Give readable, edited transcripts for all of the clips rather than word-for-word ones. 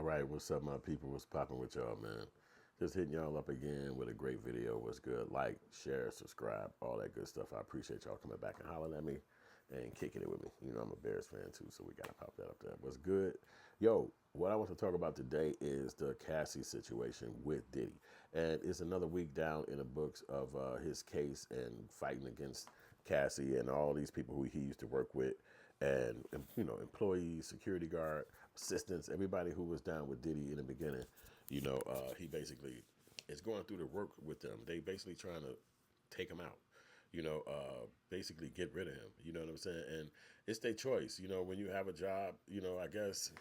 right, what's up, my people? What's popping with y'all, man? Just hitting y'all up again with a great video. What's good? Like, share, subscribe, all that good stuff. I appreciate y'all coming back and hollering at me and kicking it with me. You know, I'm a Bears fan too, so we got to pop that up there. What's good? Yo, what I want to talk about today is the Cassie situation with Diddy. And it's another week down in the books of his case and fighting against Cassie and all these people who he used to work with and employees, security guard, assistants, everybody who was down with Diddy in the beginning. He basically is going through the work with them. They basically trying to take him out. Basically get rid of him. You know what I'm saying? And it's their choice. When you have a job, I guess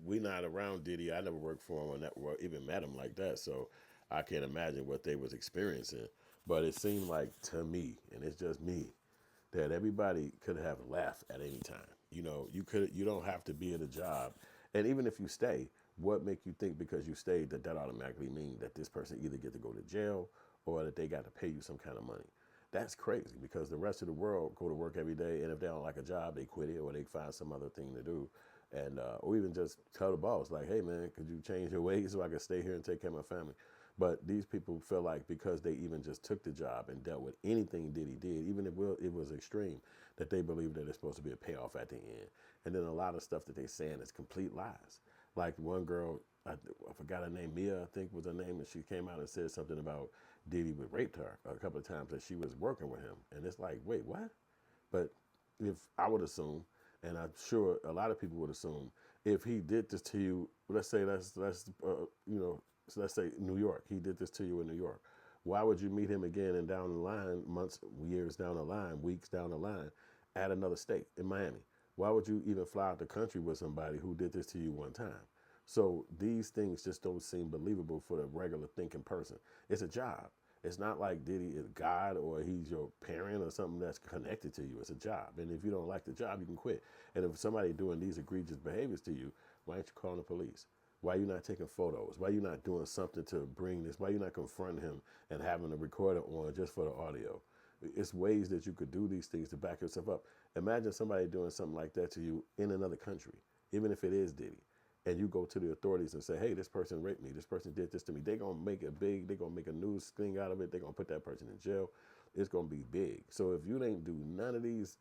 we not around Diddy. I never worked for him or never even met him like that. So I can't imagine what they was experiencing. But it seemed like to me, and it's just me, that everybody could have left at any time. You don't have to be at a job. And even if you stay, what make you think because you stayed that automatically mean that this person either get to go to jail or that they got to pay you some kind of money? That's crazy because the rest of the world go to work every day, and if they don't like a job, they quit it or they find some other thing to do, and or even just tell the boss like, "Hey man, could you change your ways so I can stay here and take care of my family?" But these people feel like because they even just took the job and dealt with anything Diddy did, even if it was extreme, that they believe that it's supposed to be a payoff at the end. And then a lot of stuff that they saying is complete lies. Like one girl, I forgot her name, Mia, I think was her name, and she came out and said something about Diddy would raped her a couple of times that she was working with him. And it's like, wait, what? But if I would assume, and I'm sure a lot of people would assume, if he did this to you, let's say so let's say New York, he did this to you in New York. Why would you meet him again and down the line, months, years down the line, weeks down the line, at another state in Miami? Why would you even fly out the country with somebody who did this to you one time? So these things just don't seem believable for the regular thinking person. It's a job. It's not like Diddy is God or he's your parent or something that's connected to you. It's a job. And if you don't like the job, you can quit. And if somebody doing these egregious behaviors to you, why aren't you calling the police? Why are you not taking photos? Why are you not doing something to bring this? Why are you not confronting him and having a recorder on just for the audio? It's ways that you could do these things to back yourself up. Imagine somebody doing something like that to you in another country, even if it is Diddy, and you go to the authorities and say, hey, this person raped me, this person did this to me. They're going to make it big. They're going to make a news thing out of it. They're going to put that person in jail. It's going to be big. So if you didn't do none of these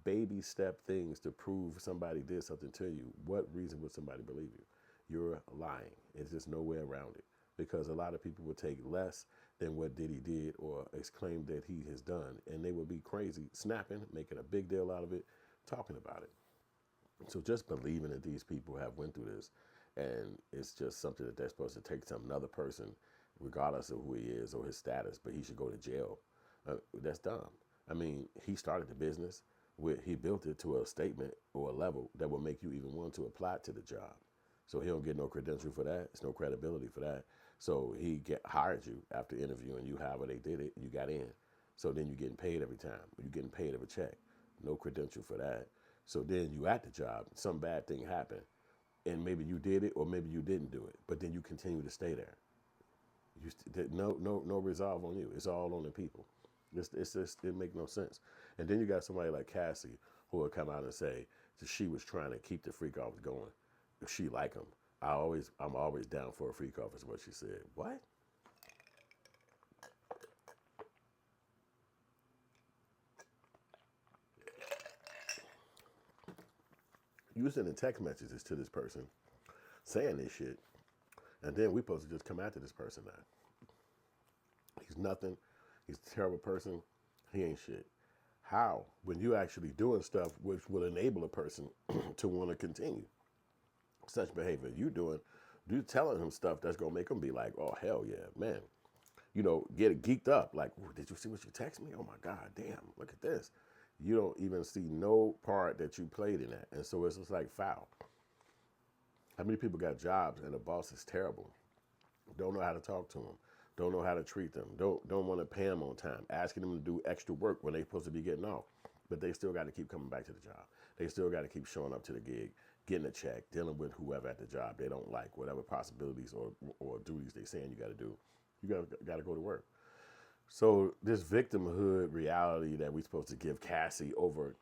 baby step things to prove somebody did something to you, what reason would somebody believe you? You're lying. It's just no way around it, because a lot of people would take less than what Diddy did or exclaim that he has done, and they would be crazy, snapping, making a big deal out of it, talking about it. So just believing that these people have went through this, and it's just something that they're supposed to take to another person, regardless of who he is or his status, but he should go to jail. That's dumb. I mean, he started the business. He built it to a statement or a level that will make you even want to apply to the job. So he don't get no credential for that. It's no credibility for that. So he hired you after interviewing you, however they did it, you got in. So then you're getting paid every time. You're getting paid every check. No credential for that. So then you at the job, some bad thing happened, and maybe you did it or maybe you didn't do it, but then you continue to stay there. No resolve on you. It's all on the people. It's just, it make no sense. And then you got somebody like Cassie who will come out and say that she was trying to keep the freak offs going. If she like him, I'm always down for a freak off is what she said. What? You sending text messages to this person saying this shit, and then we supposed to just come after this person now. He's nothing. He's a terrible person. He ain't shit. How? When you actually doing stuff which will enable a person to want to continue such behavior. You telling him stuff that's gonna make him be like, oh hell yeah, man. Get geeked up. Like, did you see what you text me? Oh my God, damn, look at this. You don't even see no part that you played in that. And so it's just like foul. How many people got jobs and the boss is terrible? Don't know how to talk to them. Don't know how to treat them. Don't want to pay them on time. Asking them to do extra work when they're supposed to be getting off. But they still got to keep coming back to the job. They still got to keep showing up to the gig, getting a check, dealing with whoever at the job they don't like, whatever possibilities or duties they saying you got to do. You got to go to work. So this victimhood reality that we're supposed to give Cassie over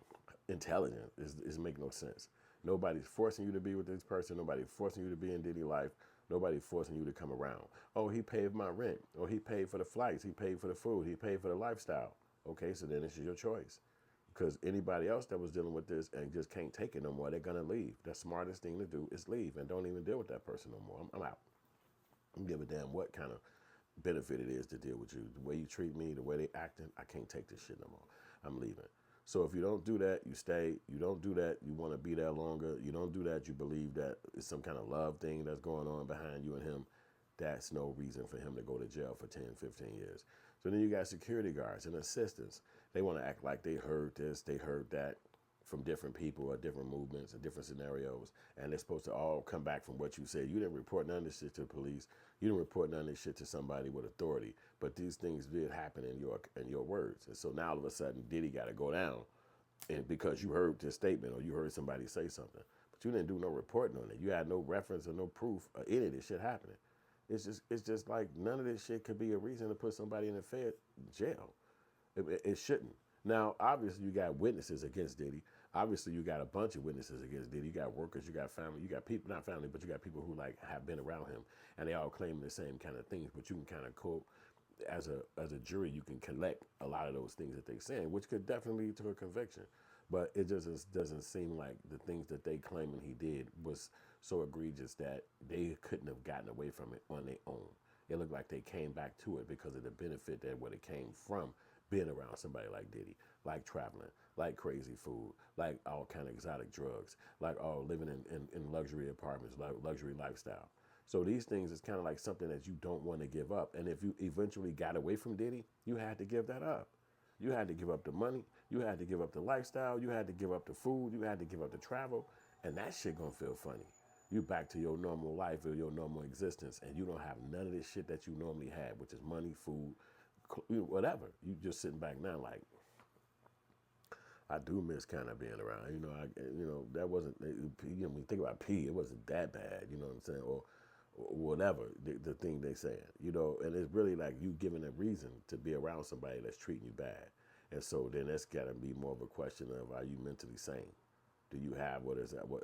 intelligence is make no sense. Nobody's forcing you to be with this person. Nobody's forcing you to be in Diddy life. Nobody's forcing you to come around. Oh, he paid my rent. Or he paid for the flights. He paid for the food. He paid for the lifestyle. Okay, so then it's your choice. Because anybody else that was dealing with this and just can't take it no more, they're going to leave. The smartest thing to do is leave and don't even deal with that person no more. I'm out. I don't give a damn what kind of benefit it is to deal with you. The way you treat me, the way they acting, I can't take this shit no more. I'm leaving. So if you don't do that, you stay. You don't do that, you want to be there longer. You don't do that, you believe that it's some kind of love thing that's going on behind you and him. That's no reason for him to go to jail for 10, 15 years. So then you got security guards and assistants. They want to act like they heard this, they heard that from different people or different movements or different scenarios, and they're supposed to all come back from what you said. You didn't report none of this shit to the police. You didn't report none of this shit to somebody with authority. But these things did happen in your words. And so now all of a sudden, Diddy got to go down, and because you heard this statement or you heard somebody say something, but you didn't do no reporting on it. You had no reference or no proof of any of this shit happening. It's just like none of this shit could be a reason to put somebody in a Fed jail. It shouldn't. Now, obviously, you got witnesses against Diddy. Obviously, you got a bunch of witnesses against Diddy. You got workers, you got family, you got people, not family, but you got people who like have been around him, and they all claim the same kind of things. But you can kind of quote, as a jury, you can collect a lot of those things that they're saying, which could definitely lead to a conviction. But it just doesn't seem like the things that they claiming he did was so egregious that they couldn't have gotten away from it on their own. It looked like they came back to it because of the benefit that what it came from being around somebody like Diddy, like traveling, like crazy food, like all kind of exotic drugs, like all living in luxury apartments, like luxury lifestyle. So these things is kind of like something that you don't want to give up. And if you eventually got away from Diddy, you had to give that up. You had to give up the money. You had to give up the lifestyle. You had to give up the food. You had to give up the travel. And that shit gonna feel funny. You back to your normal life or your normal existence, and you don't have none of this shit that you normally had, which is money, food, whatever. You just sitting back now like, I do miss kind of being around. That wasn't, when you think about P, it wasn't that bad, you know what I'm saying? Or whatever, the thing they saying, and it's really like you giving a reason to be around somebody that's treating you bad. And so then that's got to be more of a question of, are you mentally sane? Do you have,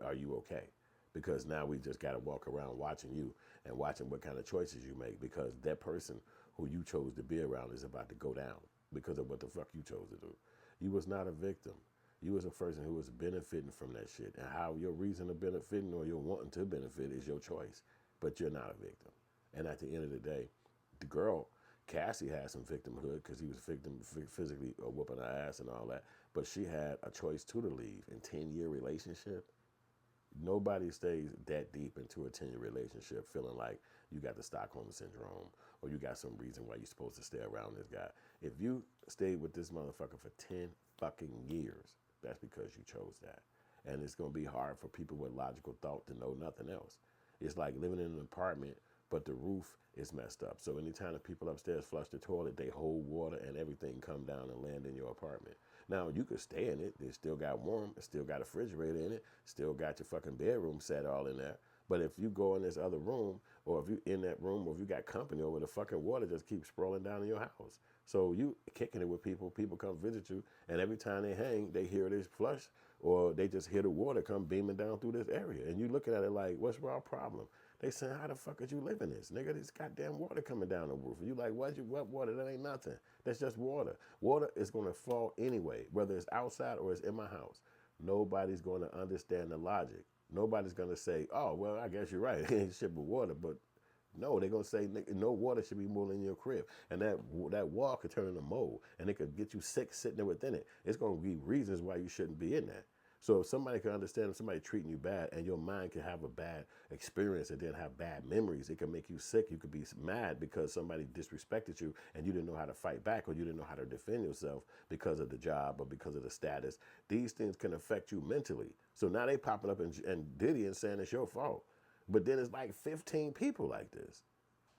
are you okay? Because now we just got to walk around watching you and watching what kind of choices you make, because that person who you chose to be around is about to go down because of what the fuck you chose to do. You was not a victim. You was a person who was benefiting from that shit. And how your reason of benefiting or your wanting to benefit is your choice. But you're not a victim. And at the end of the day, the girl, Cassie, had some victimhood because he was physically whooping her ass and all that. But she had a choice too to leave. In 10-year relationship, nobody stays that deep into a 10-year relationship feeling like you got the Stockholm syndrome or you got some reason why you're supposed to stay around this guy. If you stayed with this motherfucker for 10 fucking years, that's because you chose that. And it's going to be hard for people with logical thought to know nothing else. It's like living in an apartment, but the roof is messed up. So anytime the people upstairs flush the toilet, they hold water and everything come down and land in your apartment. Now, you could stay in it. It still got warm. It still got a refrigerator in it. Still got your fucking bedroom set all in there. But if you go in this other room, or if you in that room, or if you got company over, the fucking water just keeps sprawling down in your house. So you kicking it with people come visit you, and every time they hang, they hear this flush, or they just hear the water come beaming down through this area. And you looking at it like, what's our problem? They saying, how the fuck is you living this? Nigga, this goddamn water coming down the roof. And you like, what water? That ain't nothing. That's just water. Water is going to fall anyway, whether it's outside or it's in my house. Nobody's going to understand the logic. Nobody's going to say, oh, well, I guess you're right. It ain't shit but water. But no, they're going to say, no water should be more in your crib. And that wall could turn into mold, and it could get you sick sitting there within it. It's going to be reasons why you shouldn't be in that. So if somebody can understand, if somebody treating you bad and your mind can have a bad experience and then have bad memories, it can make you sick. You could be mad because somebody disrespected you and you didn't know how to fight back, or you didn't know how to defend yourself because of the job or because of the status. These things can affect you mentally. So now they popping up and Diddy and saying it's your fault. But then it's like 15 people like this.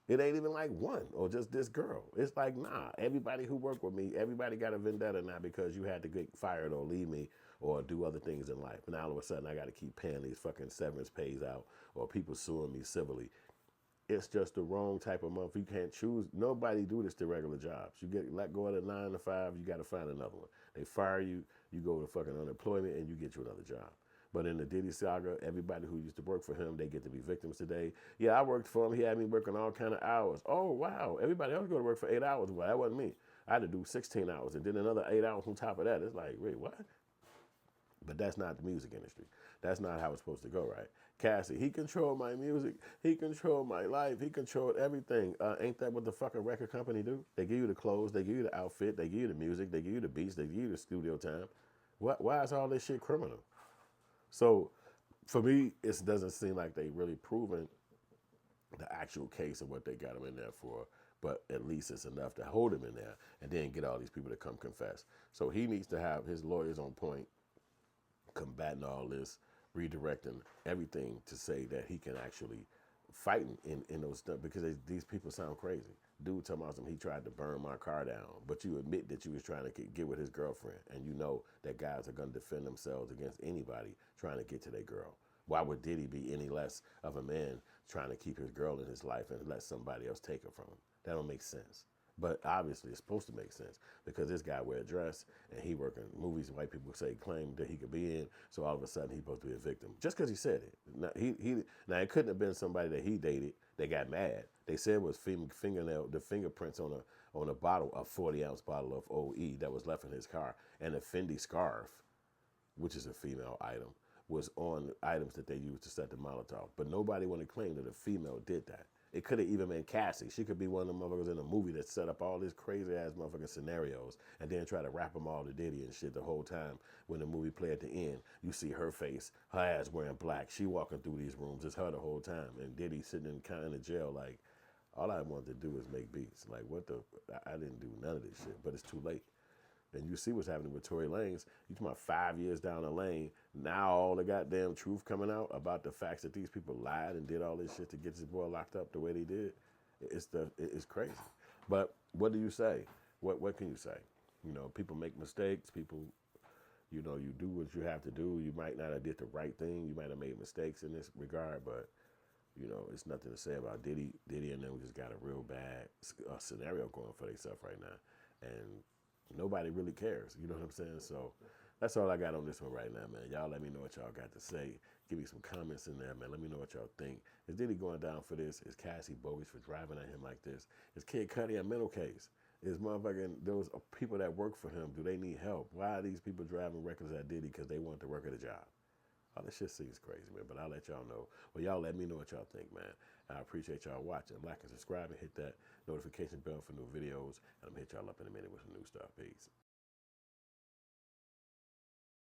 It ain't even like one or just this girl. It's like, nah, everybody who worked with me, everybody got a vendetta now because you had to get fired or leave me or do other things in life. And now all of a sudden I got to keep paying these fucking severance pays out, or people suing me civilly. It's just the wrong type of month. You can't choose. Nobody do this to regular jobs. You get let go of the 9 to 5, you got to find another one. They fire you, you go to fucking unemployment, and you get you another job. But in the Diddy saga, everybody who used to work for him, they get to be victims today. Yeah, I worked for him. He had me working all kind of hours. Oh, wow. Everybody else go to work for 8 hours. Well, that wasn't me. I had to do 16 hours and then another 8 hours on top of that. It's like, wait, what? But that's not the music industry. That's not how it's supposed to go, right? Cassie, he controlled my music. He controlled my life. He controlled everything. Ain't that what the fucking record company do? They give you the clothes. They give you the outfit. They give you the music. They give you the beats. They give you the studio time. Why is all this shit criminal? So for me, it doesn't seem like they really proven the actual case of what they got him in there for, but at least it's enough to hold him in there and then get all these people to come confess. So he needs to have his lawyers on point, combating all this, redirecting everything to say that he can actually fight in those stuff because these people sound crazy. Dude talking about he tried to burn my car down, but you admit that you was trying to get with his girlfriend, and you know that guys are going to defend themselves against anybody trying to get to their girl. Why would Diddy be any less of a man trying to keep his girl in his life and let somebody else take her from him? That don't make sense. But obviously it's supposed to make sense because this guy wear a dress and he working movies white people say claim that he could be in, so all of a sudden he's supposed to be a victim just because he said it. Now it couldn't have been somebody that he dated that got mad. They said it was the fingerprints on a bottle, a 40-ounce bottle of OE that was left in his car, and a Fendi scarf, which is a female item, was on items that they used to set the Molotov. But nobody want to claim that a female did that. It could have even been Cassie. She could be one of the motherfuckers in a movie that set up all these crazy ass motherfucking scenarios and then try to wrap them all to Diddy and shit the whole time. When the movie play at the end, you see her face, her ass wearing black. She walking through these rooms. It's her the whole time. And Diddy sitting in kind of jail like, all I wanted to do is make beats. Like, what the, I didn't do none of this shit, but it's too late. And you see what's happening with Tory Lanez. You talking about 5 years down the lane. Now all the goddamn truth coming out about the facts that these people lied and did all this shit to get this boy locked up the way they did. It's crazy. But what do you say? What can you say? You know, people make mistakes. People, you know, you do what you have to do. You might not have did the right thing. You might have made mistakes in this regard, but you know, it's nothing to say about Diddy. Diddy and them just got a real bad scenario going for themselves right now. And nobody really cares. You know what I'm saying? So that's all I got on this one right now, man. Y'all let me know what y'all got to say. Give me some comments in there, man. Let me know what y'all think. Is Diddy going down for this? Is Cassie bogus for driving at him like this? Is Kid Cudi a mental case? Is motherfucking those people that work for him, do they need help? Why are these people driving reckless at Diddy because they want to work at a job? All this shit seems crazy, man, but I'll let y'all know. Well, y'all let me know what y'all think, man. I appreciate y'all watching. Like and subscribe and hit that notification bell for new videos. And I'm going to hit y'all up in a minute with some new stuff. Peace.